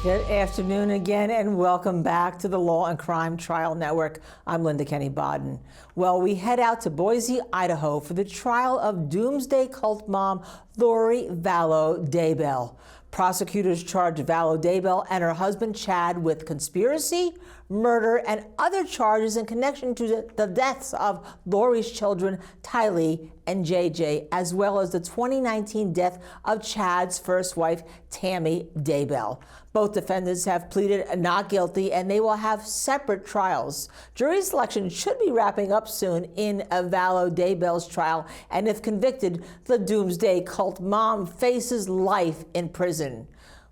Good afternoon again, and welcome back to the Law and Crime Trial Network. I'm Linda Kenny Bodden. Well, we head out to Boise, Idaho for the trial of Doomsday cult mom Lori Vallow Daybell. Prosecutors charged Vallow Daybell and her husband Chad with conspiracy, murder, and other charges in connection to the deaths of Lori's children, Tylee and JJ, as well as the 2019 death of Chad's first wife, Tammy Daybell. Both defendants have pleaded not guilty, and they will have separate trials. Jury selection should be wrapping up soon in Vallow Daybell's trial, and if convicted, the Doomsday cult mom faces life in prison.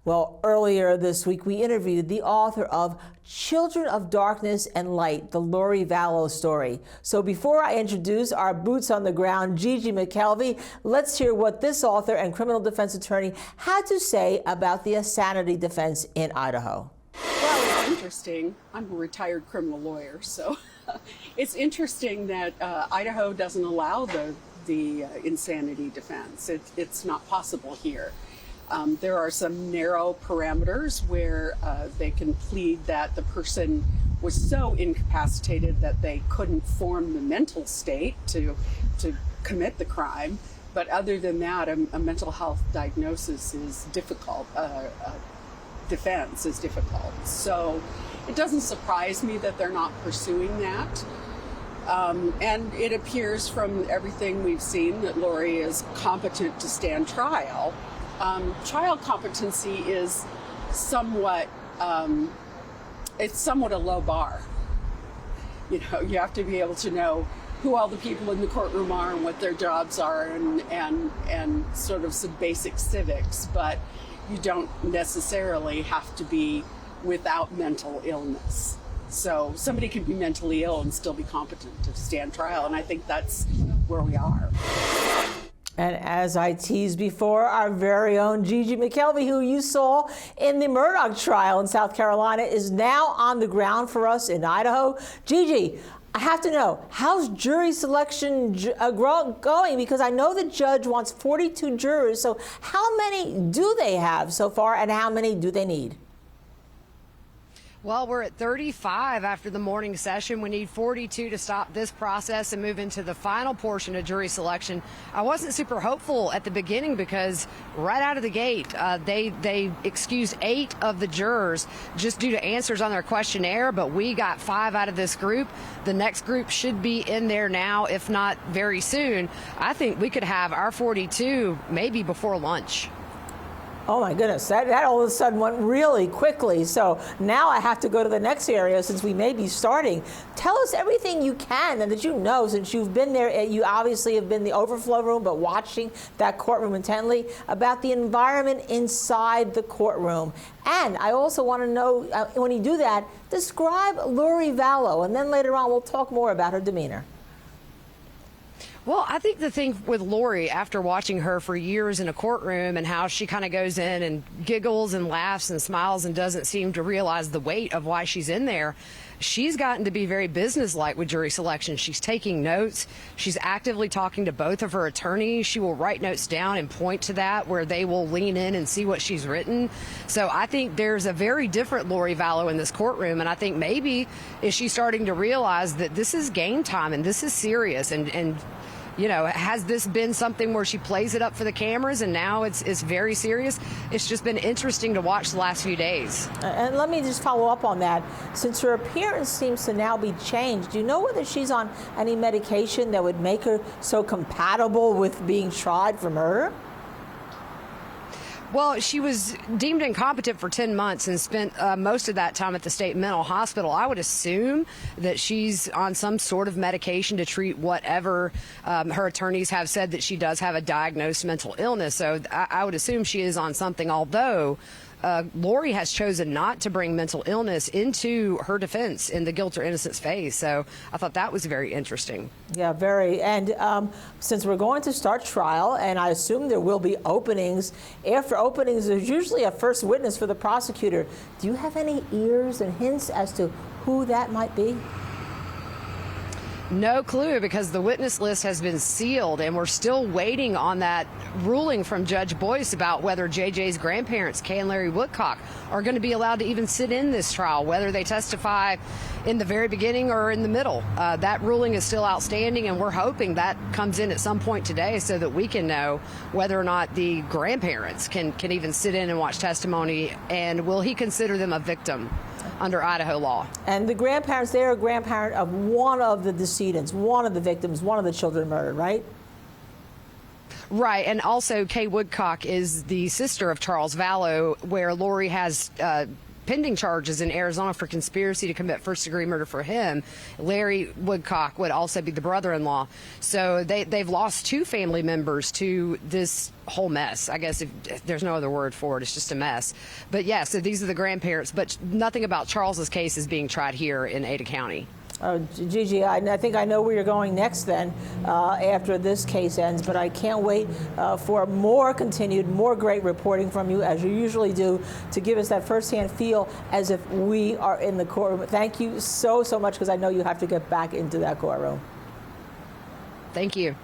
Well, earlier this week, we interviewed the author of Children of Darkness and Light, the Lori Vallow Story. So before I introduce our boots on the ground, Gigi McKelvey, let's hear what this author and criminal defense attorney had to say about the insanity defense in Idaho. Well, it's interesting. I'm a retired criminal lawyer, so it's interesting that Idaho doesn't allow the insanity defense. It's not possible here. There are some narrow parameters where they can plead that the person was so incapacitated that they couldn't form the mental state to commit the crime. But other than that, a mental health diagnosis is difficult. Defense is difficult. So it doesn't surprise me that they're not pursuing that. And it appears from everything we've seen that Lori is competent to stand trial. Trial competency is somewhat, it's somewhat a low bar. You know, you have to be able to know who all the people in the courtroom are and what their jobs are and sort of some basic civics, but you don't necessarily have to be without mental illness. So somebody can be mentally ill and still be competent to stand trial, and I think that's where we are. And as I teased before, our very own Gigi McKelvey, who you saw in the Murdoch trial in South Carolina, is now on the ground for us in Idaho. Gigi, I have to know, how's jury selection going? Because I know the judge wants 42 jurors, so how many do they have so far, and how many do they need? Well, we're at 35 after the morning session. We need 42 to stop this process and move into the final portion of jury selection. I wasn't super hopeful at the beginning because right out of the gate, they excused 8 of the jurors just due to answers on their questionnaire, but we got 5 out of this group. The next group should be in there now, if not very soon. I think we could have our 42 maybe before lunch. Oh my goodness, that all of a sudden went really quickly. So now I have to go to the next area since we may be starting. Tell us everything you can and that you know, since you've been there. You obviously have been in the overflow room, but watching that courtroom intently, about the environment inside the courtroom. And I also want to know, when you do that, describe Lori Vallow, and then later on we'll talk more about her demeanor. Well, I think the thing with Lori, after watching her for years in a courtroom and how she kind of goes in and giggles and laughs and smiles and doesn't seem to realize the weight of why she's in there, she's gotten to be very businesslike with jury selection. She's taking notes. She's actively talking to both of her attorneys. She will write notes down and point to that where they will lean in and see what she's written. So I think there's a very different Lori Vallow in this courtroom, and I think maybe is she starting to realize that this is game time and this is serious, and you know, has this been something where she plays it up for the cameras and now it's very serious? It's just been interesting to watch the last few days. And let me just follow up on that. Since her appearance seems to now be changed, do you know whether she's on any medication that would make her so compatible with being tried for murder? Well, she was deemed incompetent for 10 months and spent most of that time at the state mental hospital. I would assume that she's on some sort of medication to treat whatever her attorneys have said that she does have a diagnosed mental illness. So I would assume she is on something, although Lori has chosen not to bring mental illness into her defense in the guilt or innocence phase. So I thought that was very interesting. Yeah, very. And since we're going to start trial, and I assume there will be openings, after openings, there's usually a first witness for the prosecutor. Do you have any ears and hints as to who that might be? No clue, because the witness list has been sealed, and we're still waiting on that ruling from Judge Boyce about whether JJ's grandparents, Kay and Larry Woodcock, are going to be allowed to even sit in this trial, whether they testify in the very beginning or in the middle. That ruling is still outstanding, and we're hoping that comes in at some point today so that we can know whether or not the grandparents can even sit in and watch testimony, and will he consider them a victim under Idaho law. And the grandparents, they're a grandparent of one of the decedents, one of the victims, one of the children murdered, right? Right, and also Kay Woodcock is the sister of Charles Vallow, where Lori has pending charges in Arizona for conspiracy to commit first-degree murder for him. Larry Woodcock would also be the brother-in-law. So they've lost two family members to this whole mess. I guess if there's no other word for it, it's just a mess. But yeah, so these are the grandparents, but nothing about Charles's case is being tried here in Ada County. Gigi, I think I know where you're going next then after this case ends, but I can't wait for more great reporting from you, as you usually do, to give us that firsthand feel as if we are in the courtroom. Thank you so much, because I know you have to get back into that courtroom. Thank you.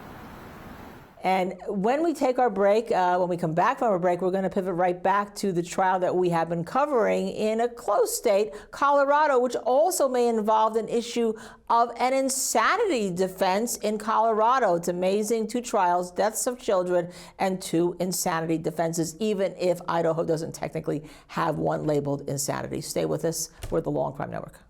And when we take our break, when we come back from our break, we're going to pivot right back to the trial that we have been covering in a close state, Colorado, which also may involve an issue of an insanity defense in Colorado. It's amazing. 2 trials, deaths of children, and 2 insanity defenses, even if Idaho doesn't technically have one labeled insanity. Stay with us. We're the Law&Crime Network.